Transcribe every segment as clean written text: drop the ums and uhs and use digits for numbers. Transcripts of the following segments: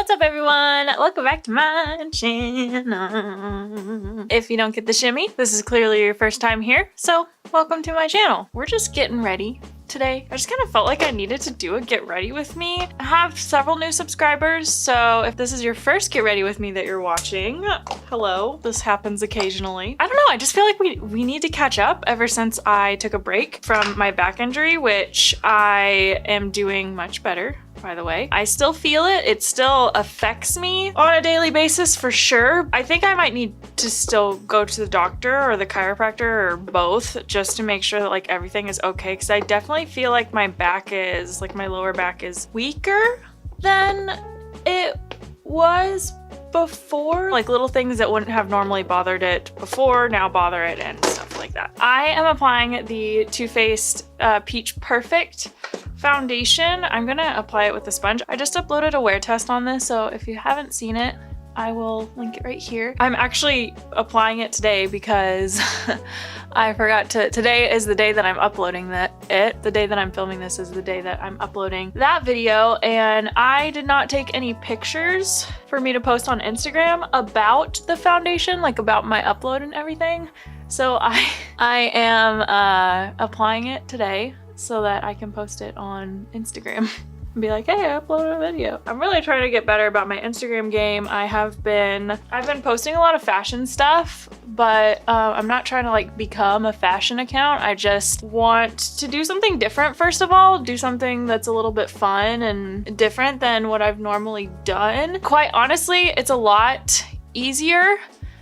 What's up everyone? Welcome back to my channel. If you don't get the shimmy, this is clearly your first time here, so welcome to my channel. We're just getting ready today. I just kind of felt like I needed to do a get ready with me. I have several new subscribers, so if this is your first get ready with me that you're watching, hello. This happens occasionally. I don't know, I just feel like we need to catch up ever since I took a break from my back injury, which I am doing much better. By the way, I still feel it. It still affects me on a daily basis for sure. I think I might need to still go to the doctor or the chiropractor or both just to make sure that like everything is okay. Because I definitely feel like my back is, like my lower back is weaker than it was before. Like little things that wouldn't have normally bothered it before now bother it and stuff like that. I am applying the Too Faced Peach Perfect foundation. I'm gonna apply it with a sponge. I just uploaded a wear test on this, so if you haven't seen it, I will link it right here. I'm actually applying it today because I forgot to. Today is the day that I'm uploading the day that I'm filming this is the day that I'm uploading that video, and I did not take any pictures for me to post on Instagram about the foundation, like about my upload and everything. So I am applying it today so that I can post it on Instagram and be like, hey, I uploaded a video. I'm really trying to get better about my Instagram game. I've been posting a lot of fashion stuff, but I'm not trying to like become a fashion account. I just want to do something different. First of all, do something that's a little bit fun and different than what I've normally done. Quite honestly, it's a lot easier.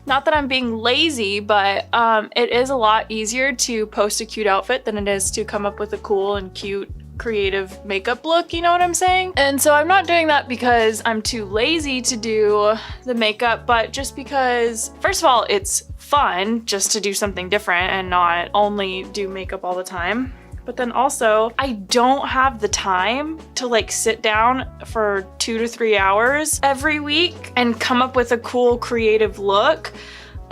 Not that I'm being lazy, but it is a lot easier to post a cute outfit than it is to come up with a cool and cute creative makeup look, you know what I'm saying? And so I'm not doing that because I'm too lazy to do the makeup, but just because, first of all, it's fun just to do something different and not only do makeup all the time. But then also, I don't have the time to like sit down for 2 to 3 hours every week and come up with a cool creative look.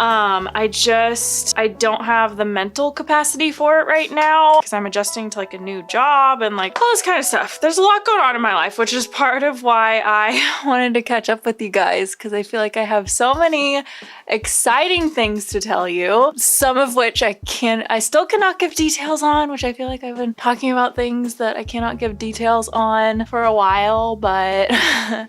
I don't have the mental capacity for it right now because I'm adjusting to like a new job and like all this kind of stuff. There's a lot going on in my life, which is part of why I wanted to catch up with you guys, because I feel like I have so many exciting things to tell you, some of which I still cannot give details on, which I feel like I've been talking about things that I cannot give details on for a while, but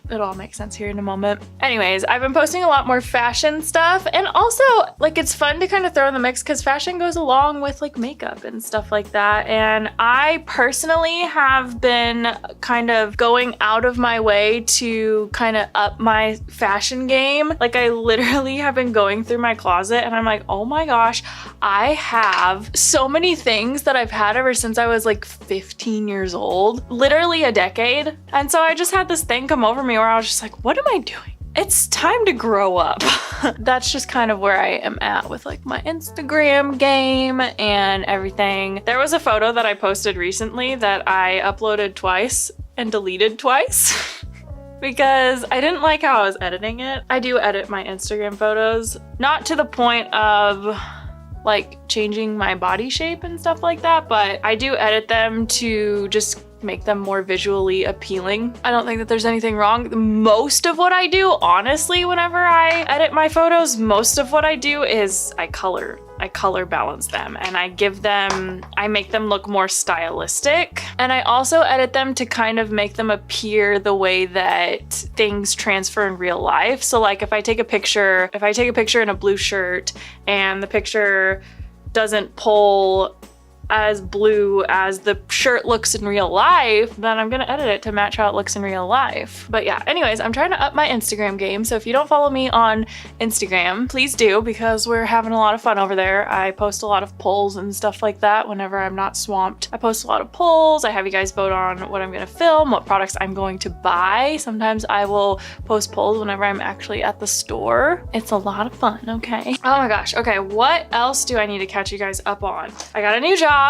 it'll all make sense here in a moment. Anyways, I've been posting a lot more fashion stuff, and also like it's fun to kind of throw in the mix because fashion goes along with like makeup and stuff like that. And I personally have been kind of going out of my way to kind of up my fashion game. Like I literally have been going through my closet and I'm like, oh my gosh, I have so many things that I've had ever since I was like 15 years old, literally a decade. And so I just had this thing come over me where I was just like, what am I doing? It's time to grow up. That's just kind of where I am at with like my Instagram game and everything. There was a photo that I posted recently that I uploaded twice and deleted twice because I didn't like how I was editing it. I do edit my Instagram photos, not to the point of like changing my body shape and stuff like that, but I do edit them to just make them more visually appealing. I don't think that there's anything wrong. Most of what I do, honestly, whenever I edit my photos, most of what I do is I color balance them and I make them look more stylistic. And I also edit them to kind of make them appear the way that things transfer in real life. So like if I take a picture in a blue shirt and the picture doesn't pull as blue as the shirt looks in real life, then I'm gonna edit it to match how it looks in real life. But yeah, anyways, I'm trying to up my Instagram game. So if you don't follow me on Instagram, please do, because we're having a lot of fun over there. I post a lot of polls and stuff like that whenever I'm not swamped. I post a lot of polls. I have you guys vote on what I'm gonna film, what products I'm going to buy. Sometimes I will post polls whenever I'm actually at the store. It's a lot of fun, okay? Oh my gosh, okay, what else do I need to catch you guys up on? I got a new job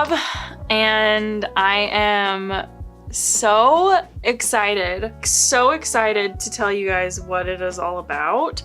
and I am so excited to tell you guys what it is all about,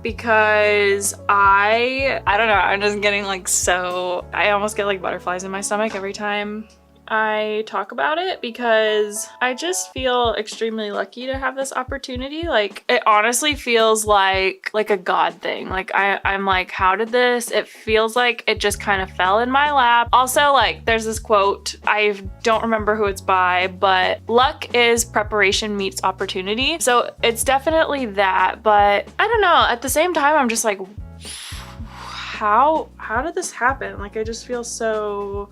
because I don't know, I'm just getting like I almost get like butterflies in my stomach every time I talk about it because I just feel extremely lucky to have this opportunity. Like, it honestly feels like a God thing. Like, I'm like, how did this? It feels like it just kind of fell in my lap. Also, like, there's this quote, I don't remember who it's by, but luck is preparation meets opportunity. So it's definitely that, but I don't know. At the same time, I'm just like, how did this happen? Like, I just feel so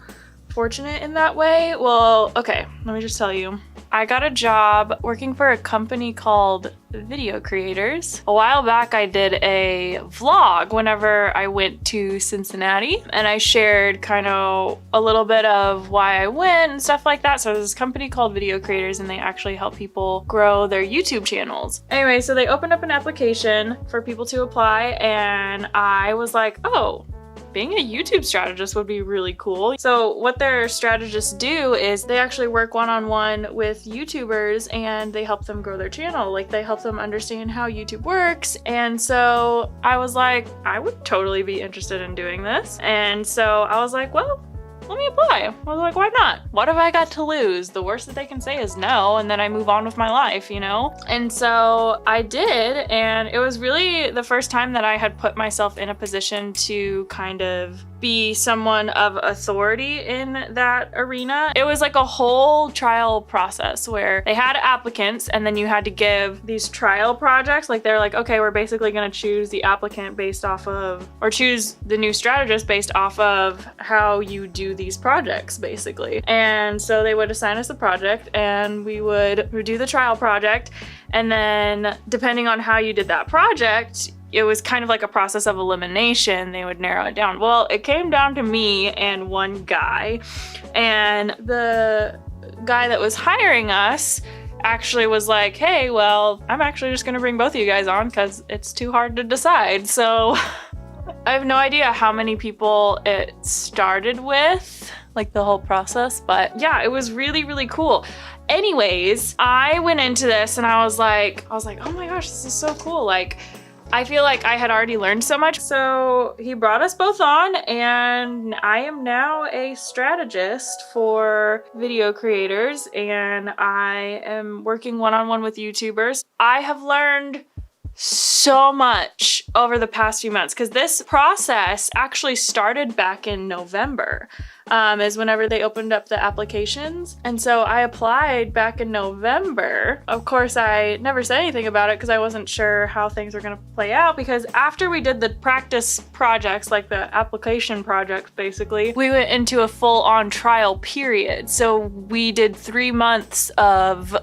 fortunate in that way. Well, okay, let me just tell you. I got a job working for a company called Video Creators. A while back, I did a vlog whenever I went to Cincinnati, and I shared kind of a little bit of why I went and stuff like that. So there's this company called Video Creators, and they actually help people grow their YouTube channels. Anyway, so they opened up an application for people to apply, and I was like, oh, being a YouTube strategist would be really cool. So what their strategists do is they actually work one-on-one with YouTubers and they help them grow their channel. Like, they help them understand how YouTube works. And so I was like, I would totally be interested in doing this. And so I was like, well, let me apply. I was like, why not? What have I got to lose? The worst that they can say is no, and then I move on with my life, you know? And so I did, and it was really the first time that I had put myself in a position to kind of be someone of authority in that arena. It was like a whole trial process where they had applicants and then you had to give these trial projects. Like, they're like, okay, we're basically gonna choose the applicant based off of, or choose the new strategist based off of how you do these projects, basically. And so they would assign us a project and we would do the trial project. And then depending on how you did that project, it was kind of like a process of elimination. They would narrow it down. Well, it came down to me and one guy, and the guy that was hiring us actually was like, hey, well, I'm actually just gonna bring both of you guys on because it's too hard to decide. So I have no idea how many people it started with, like the whole process, but yeah, it was really, really cool. Anyways, I went into this and I was like, oh my gosh, this is so cool. Like, I feel like I had already learned so much. So he brought us both on, and I am now a strategist for Video Creators, and I am working one-on-one with YouTubers. I have learned so much over the past few months because this process actually started back in November. Is whenever they opened up the applications. And so I applied back in November. Of course, I never said anything about it because I wasn't sure how things were gonna play out, because after we did the practice projects, like the application projects, basically, we went into a full-on trial period. So we did 3 months of,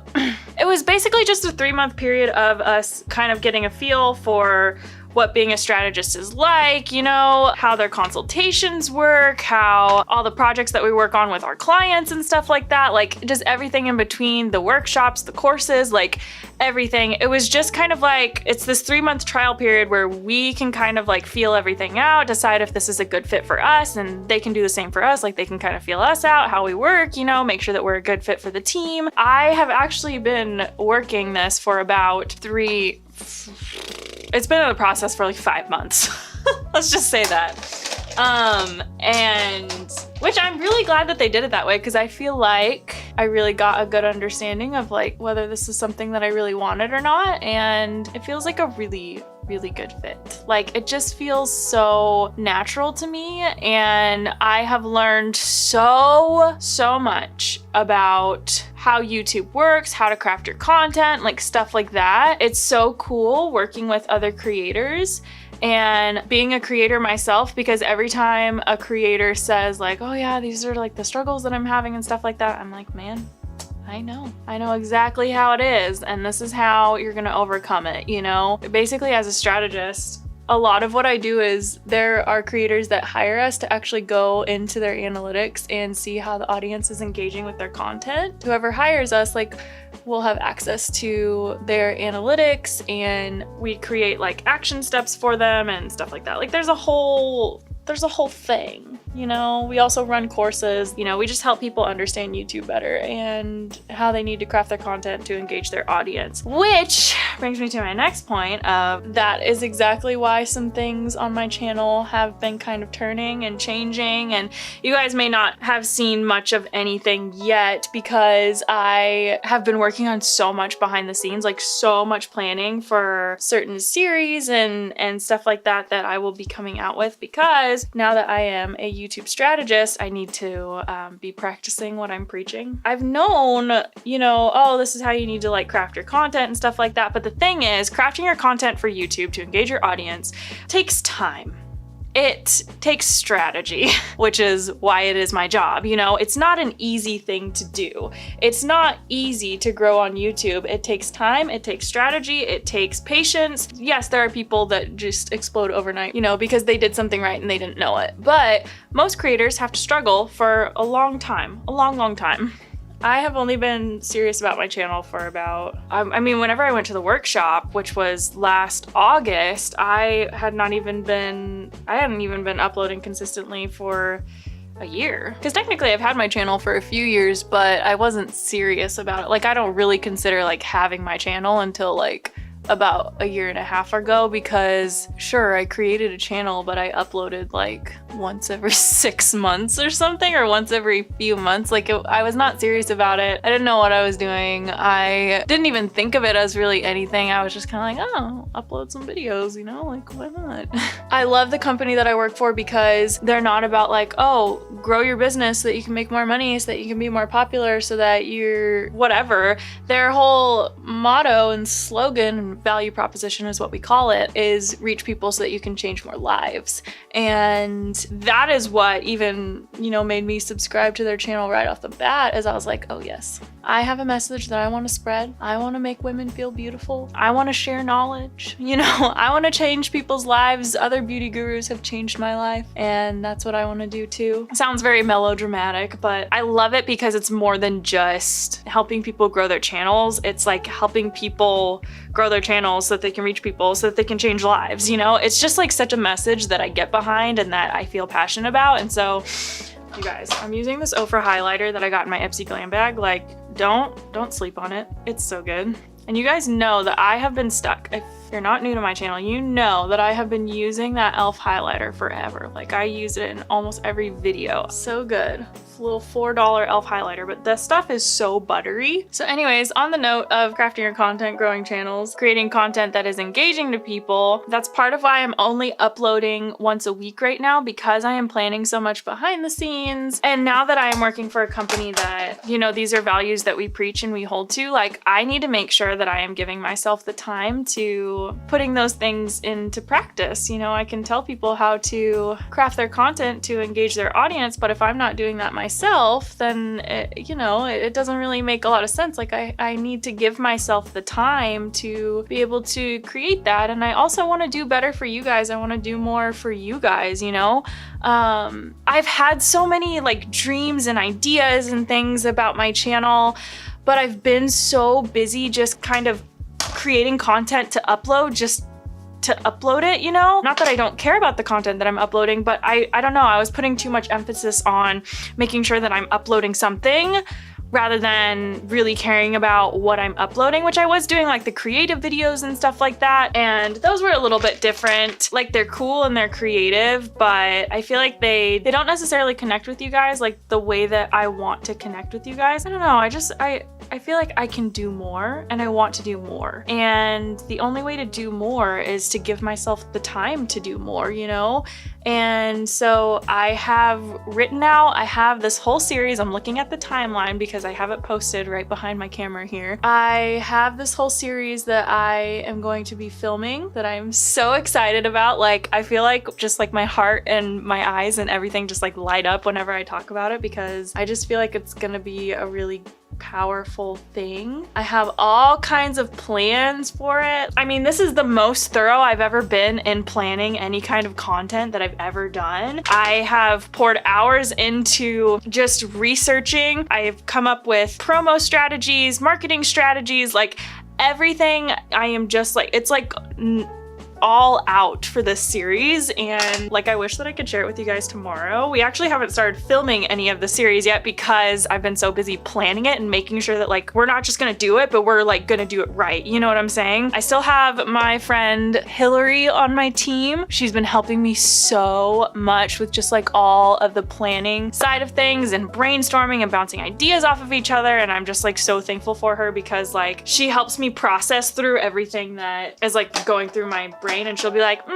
it was basically just a 3-month period of us kind of getting a feel for what being a strategist is like, you know, how their consultations work, how all the projects that we work on with our clients and stuff like that, like just everything in between, the workshops, the courses, like everything. It was just kind of like, it's this 3-month trial period where we can kind of like feel everything out, decide if this is a good fit for us, and they can do the same for us. Like, they can kind of feel us out, how we work, you know, make sure that we're a good fit for the team. I have actually been working this for about it's been in the process for like 5 months. Let's just say that. And which I'm really glad that they did it that way, because I feel like I really got a good understanding of like whether this is something that I really wanted or not. And it feels like a really, really good fit. Like, it just feels so natural to me, and I have learned so much about how YouTube works, how to craft your content, like stuff like that. It's so cool working with other creators and being a creator myself, because every time a creator says like, oh yeah, these are like the struggles that I'm having and stuff like that, I'm like, man, I know exactly how it is, and this is how you're gonna overcome it, you know? Basically, as a strategist, a lot of what I do is there are creators that hire us to actually go into their analytics and see how the audience is engaging with their content. Whoever hires us, like, we'll have access to their analytics, and we create like action steps for them and stuff like that. Like, there's a whole thing. You know, we also run courses. You know, we just help people understand YouTube better and how they need to craft their content to engage their audience. Which brings me to my next point of that is exactly why some things on my channel have been kind of turning and changing, and you guys may not have seen much of anything yet because I have been working on so much behind the scenes, like so much planning for certain series and stuff like that that I will be coming out with, because now that I am a YouTube strategist, I need to be practicing what I'm preaching. I've known, you know, oh, this is how you need to like craft your content and stuff like that. But the thing is, crafting your content for YouTube to engage your audience takes time. It takes strategy, which is why it is my job. You know, it's not an easy thing to do. It's not easy to grow on YouTube. It takes time, it takes strategy, it takes patience. Yes, there are people that just explode overnight, you know, because they did something right and they didn't know it. But most creators have to struggle for a long time, a long, long time. I have only been serious about my channel for about, I mean, whenever I went to the workshop, which was last August, I hadn't even been uploading consistently for a year. Because technically I've had my channel for a few years, but I wasn't serious about it. Like, I don't really consider like having my channel until like about a year and a half ago, because sure, I created a channel, but I uploaded like once every 6 months or something, or once every few months. Like I was not serious about it. I didn't know what I was doing. I didn't even think of it as really anything. I was just kind of like, oh, upload some videos, you know, like why not? I love the company that I work for because they're not about like, oh, grow your business so that you can make more money, so that you can be more popular, so that you're whatever. Their whole motto and slogan, value proposition is what we call it, is reach people so that you can change more lives. And that is what even, you know, made me subscribe to their channel right off the bat, as I was like, oh yes, I have a message that I want to spread. I want to make women feel beautiful. I want to share knowledge. You know, I want to change people's lives. Other beauty gurus have changed my life, and that's what I want to do too. It sounds very melodramatic, but I love it because it's more than just helping people grow their channels. It's like helping people grow their channels so that they can reach people, so that they can change lives, you know? It's just like such a message that I get behind and that I feel passionate about. And so, you guys, I'm using this Ofra highlighter that I got in my Ipsy Glam bag. Like, don't sleep on it. It's so good. And you guys know that I have been stuck. If you're not new to my channel, you know that I have been using that e.l.f. highlighter forever. Like, I use it in almost every video. So good. It's a little $4 e.l.f. highlighter, but the stuff is so buttery. So anyways, on the note of crafting your content, growing channels, creating content that is engaging to people, that's part of why I'm only uploading once a week right now, because I am planning so much behind the scenes. And now that I am working for a company that, you know, these are values that we preach and we hold to, like, I need to make sure that I am giving myself the time to putting those things into practice. You know, I can tell people how to craft their content to engage their audience, but if I'm not doing that myself, then it doesn't really make a lot of sense. Like, I need to give myself the time to be able to create that. And I also want to do better for you guys. I want to do more for you guys, you know? I've had so many like dreams and ideas and things about my channel, but I've been so busy just kind of creating content to upload, just to upload it, you know? Not that I don't care about the content that I'm uploading, but I don't know, I was putting too much emphasis on making sure that I'm uploading something rather than really caring about what I'm uploading, which I was doing, like the creative videos and stuff like that. And those were a little bit different. Like, they're cool and they're creative, but I feel like they don't necessarily connect with you guys like the way that I want to connect with you guys. I don't know, I feel like I can do more and I want to do more. And the only way to do more is to give myself the time to do more, you know? And so I have written out, I have this whole series. I'm looking at the timeline because I have it posted right behind my camera here. I have this whole series that I am going to be filming that I'm so excited about. Like, I feel like just like my heart and my eyes and everything just like light up whenever I talk about it, because I just feel like it's gonna be a really powerful thing. I have all kinds of plans for it. I mean, this is the most thorough I've ever been in planning any kind of content that I've ever done. I have poured hours into just researching. I've come up with promo strategies, marketing strategies, like everything. I am just like, it's like all out for this series, and like I wish that I could share it with you guys tomorrow. We actually haven't started filming any of the series yet because I've been so busy planning it and making sure that like we're not just gonna do it, but we're like gonna do it right. You know what I'm saying? I still have my friend Hillary on my team. She's been helping me so much with just like all of the planning side of things and brainstorming and bouncing ideas off of each other, and I'm just like so thankful for her because like she helps me process through everything that is like going through my brain, and she'll be like,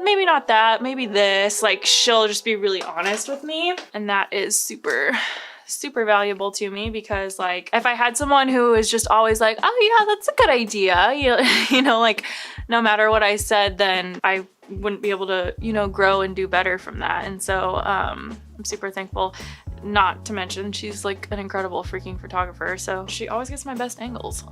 maybe not that, maybe this. Like she'll just be really honest with me, and that is super valuable to me because like if I had someone who is just always like, oh yeah, that's a good idea, you know, like no matter what I said, then I wouldn't be able to, you know, grow and do better from that. And so I'm super thankful. Not to mention she's like an incredible freaking photographer, so she always gets my best angles.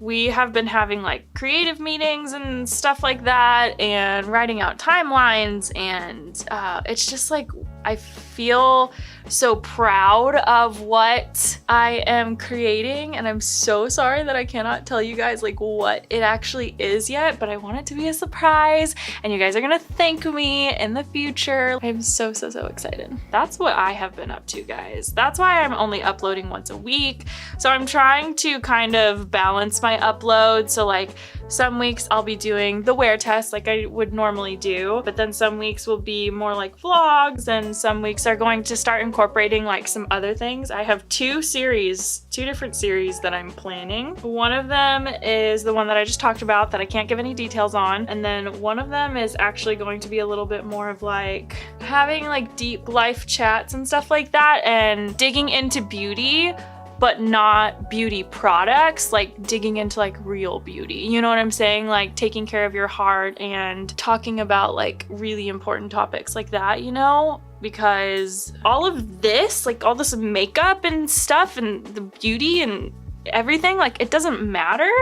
We have been having like creative meetings and stuff like that and writing out timelines, and it's just like I feel so proud of what I am creating, and I'm so sorry that I cannot tell you guys like what it actually is yet, but I want it to be a surprise and you guys are gonna thank me in the future. I'm so excited. That's what I have been up to, guys. That's why I'm only uploading once a week. So I'm trying to kind of balance my upload. So like some weeks I'll be doing the wear test like I would normally do, but then some weeks will be more like vlogs, and some weeks are going to start incorporating like some other things. I have two different series that I'm planning. One of them is the one that I just talked about that I can't give any details on, and then one of them is actually going to be a little bit more of like having like deep life chats and stuff like that, and digging into beauty, but not beauty products, like digging into like real beauty. You know what I'm saying? Like taking care of your heart and talking about like really important topics like that, you know? Because all of this, like all this makeup and stuff and the beauty and everything, like it doesn't matter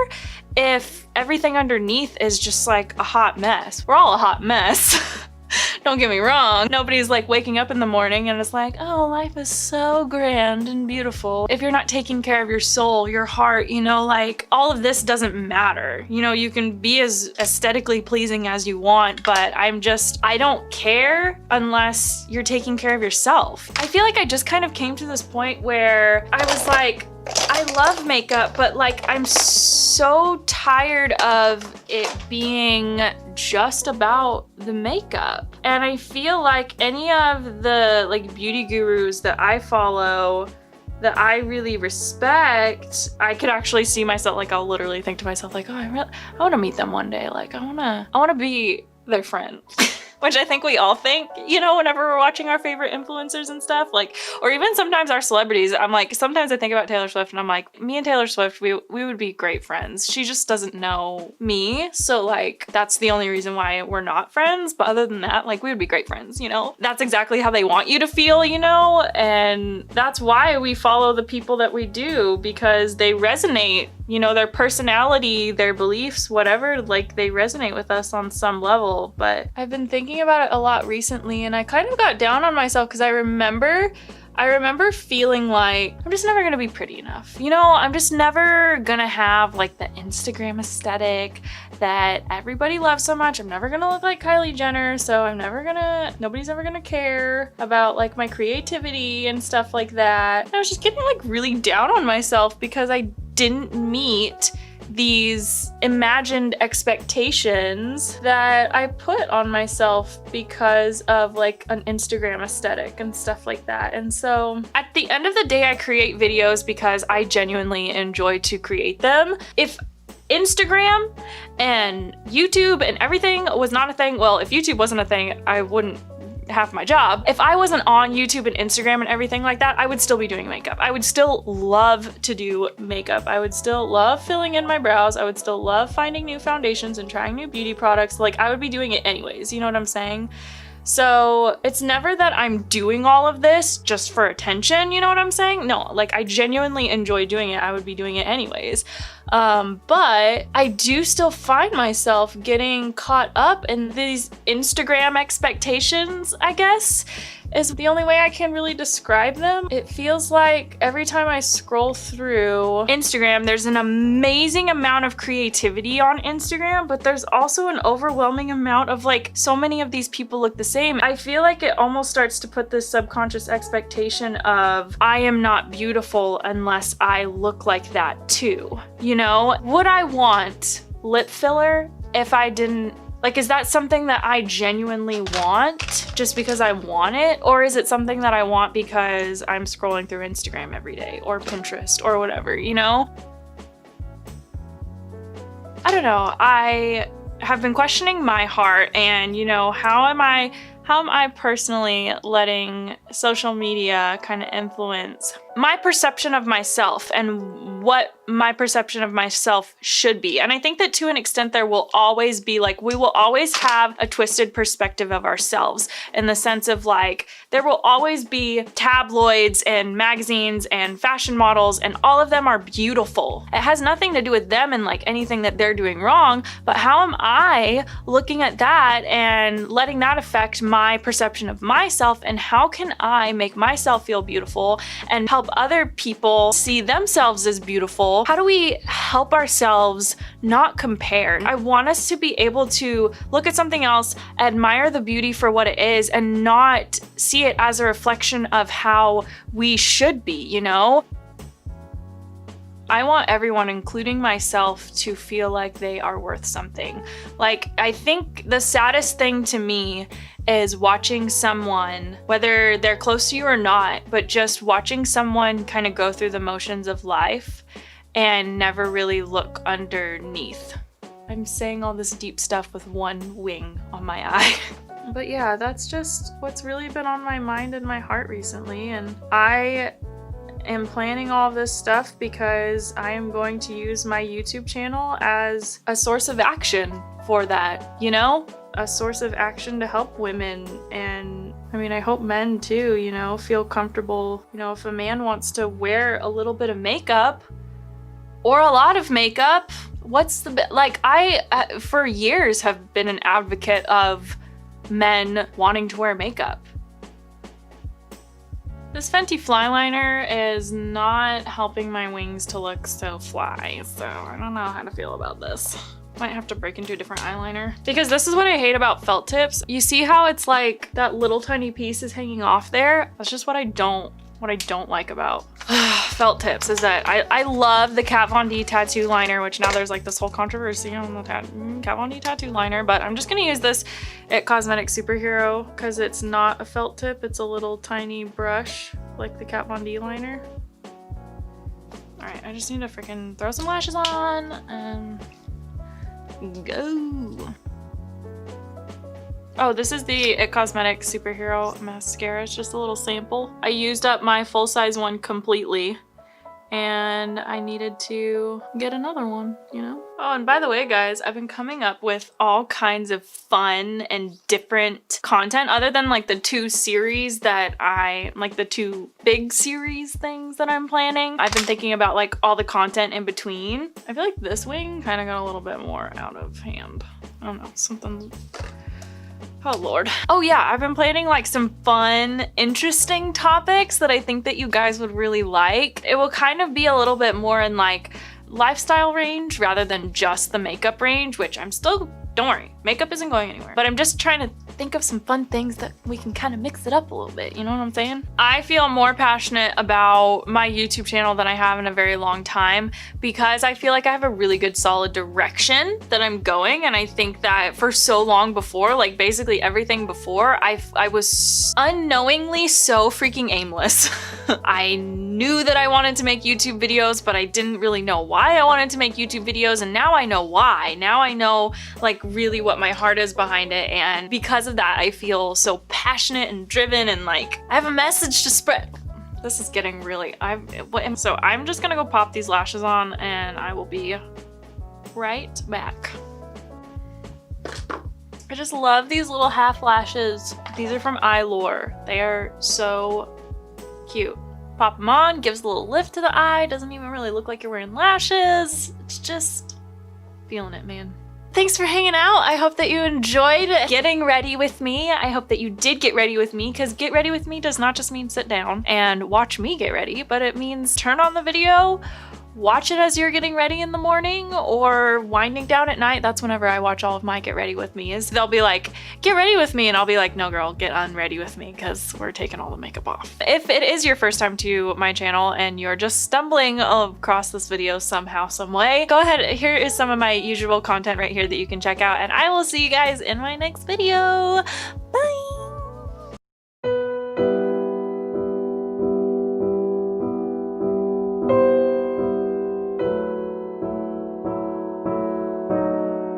if everything underneath is just like a hot mess. We're all a hot mess. Don't get me wrong. Nobody's like waking up in the morning and it's like, oh, life is so grand and beautiful. If you're not taking care of your soul, your heart, you know, like all of this doesn't matter. You know, you can be as aesthetically pleasing as you want, but I don't care unless you're taking care of yourself. I feel like I just kind of came to this point where I was like, I love makeup, but like I'm so tired of it being just about the makeup. And I feel like any of the like beauty gurus that I follow that I really respect, I could actually see myself, like I'll literally think to myself like, oh, I want to meet them one day. Like I want to be their friend. Which I think we all think, you know, whenever we're watching our favorite influencers and stuff, like, or even sometimes our celebrities. I'm like, sometimes I think about Taylor Swift and I'm like, me and Taylor Swift, we would be great friends. She just doesn't know me. So like, that's the only reason why we're not friends. But other than that, like we would be great friends, you know? That's exactly how they want you to feel, you know? And that's why we follow the people that we do, because they resonate, you know, their personality, their beliefs, whatever, like they resonate with us on some level. But I've been thinking about it a lot recently, and I kind of got down on myself because I remember feeling like I'm just never gonna be pretty enough. You know, I'm just never gonna have like the Instagram aesthetic that everybody loves so much. I'm never gonna look like Kylie Jenner, so nobody's ever gonna care about like my creativity and stuff like that. And I was just getting like really down on myself because I didn't meet these imagined expectations that I put on myself because of like an Instagram aesthetic and stuff like that. And so at the end of the day, I create videos because I genuinely enjoy to create them. If Instagram and YouTube and everything was not a thing, well, if YouTube wasn't a thing, I wouldn't have my job. If I wasn't on YouTube and Instagram and everything like that, I would still be doing makeup. I would still love to do makeup. I would still love filling in my brows. I would still love finding new foundations and trying new beauty products. Like I would be doing it anyways, you know what I'm saying? So it's never that I'm doing all of this just for attention, you know what I'm saying? No, like I genuinely enjoy doing it. I would be doing it anyways. But I do still find myself getting caught up in these Instagram expectations, I guess, is the only way I can really describe them. It feels like every time I scroll through Instagram, there's an amazing amount of creativity on Instagram, but there's also an overwhelming amount of like, so many of these people look the same. I feel like it almost starts to put this subconscious expectation of, I am not beautiful unless I look like that too. You know, would I want lip filler if I didn't? Like, is that something that I genuinely want just because I want it? Or is it something that I want because I'm scrolling through Instagram every day or Pinterest or whatever, you know? I don't know. I have been questioning my heart and, you know, how am I personally letting social media kind of influence my perception of myself and what my perception of myself should be. And I think that to an extent there will always be like, we will always have a twisted perspective of ourselves in the sense of like, there will always be tabloids and magazines and fashion models and all of them are beautiful. It has nothing to do with them and like anything that they're doing wrong, but how am I looking at that and letting that affect my perception of myself, and how can I make myself feel beautiful and help other people see themselves as beautiful? How do we help ourselves not compare? I want us to be able to look at something else, admire the beauty for what it is, and not see it as a reflection of how we should be, you know? I want everyone, including myself, to feel like they are worth something. Like, I think the saddest thing to me is watching someone, whether they're close to you or not, but just watching someone kind of go through the motions of life and never really look underneath. I'm saying all this deep stuff with one wing on my eye. But yeah, that's just what's really been on my mind and my heart recently. And I am planning all of this stuff because I am going to use my YouTube channel as a source of action for that, you know? A source of action to help women, and I mean, I hope men too, you know, feel comfortable. You know, if a man wants to wear a little bit of makeup or a lot of makeup, what's the like? I for years have been an advocate of men wanting to wear makeup. This Fenty Fly Liner is not helping my wings to look so fly, so I don't know how to feel about this. Might have to break into a different eyeliner. Because this is what I hate about felt tips. You see how it's like that little tiny piece is hanging off there? That's just what I don't like about felt tips, is that I love the Kat Von D tattoo liner, which now there's like this whole controversy on the Kat Von D tattoo liner, but I'm just gonna use this IT Cosmetics Superhero because it's not a felt tip, it's a little tiny brush like the Kat Von D liner. All right, I just need to freaking throw some lashes on and go. Oh, this is the IT Cosmetics Superhero Mascara. It's just a little sample. I used up my full-size one completely and I needed to get another one, you know? Oh, and by the way, guys, I've been coming up with all kinds of fun and different content other than like the two series that like the two big series things that I'm planning. I've been thinking about like all the content in between. I feel like this wing kind of got a little bit more out of hand. I don't know, something. Oh Lord. Oh yeah, I've been planning like some fun, interesting topics that I think that you guys would really like. It will kind of be a little bit more in like lifestyle range rather than just the makeup range, which I'm still, don't worry, makeup isn't going anywhere. But I'm just trying to think of some fun things that we can kind of mix it up a little bit, you know what I'm saying? I feel more passionate about my YouTube channel than I have in a very long time because I feel like I have a really good solid direction that I'm going, and I think that for so long before, like basically everything before, I was unknowingly so freaking aimless. I knew that I wanted to make YouTube videos, but I didn't really know why I wanted to make YouTube videos, and now I know why. Now I know like really what my heart is behind it, and because of that I feel so passionate and driven and like I have a message to spread. This is getting really, so I'm just gonna go pop these lashes on and I will be right back. I just love these little half lashes. These are from Eylure. They are so cute. Pop them on, gives a little lift to the eye, doesn't even really look like you're wearing lashes. It's just feeling it, man. Thanks for hanging out. I hope that you enjoyed getting ready with me. I hope that you did get ready with me, because get ready with me does not just mean sit down and watch me get ready, but it means turn on the video, watch it as you're getting ready in the morning or winding down at night. That's whenever I watch all of my get ready with me, is they'll be like, get ready with me, and I'll be like, no girl, get unready with me, because we're taking all the makeup off. If it is your first time to my channel and you're just stumbling across this video somehow, some way, go ahead, here is some of my usual content right here that you can check out, and I will see you guys in my next video. Bye!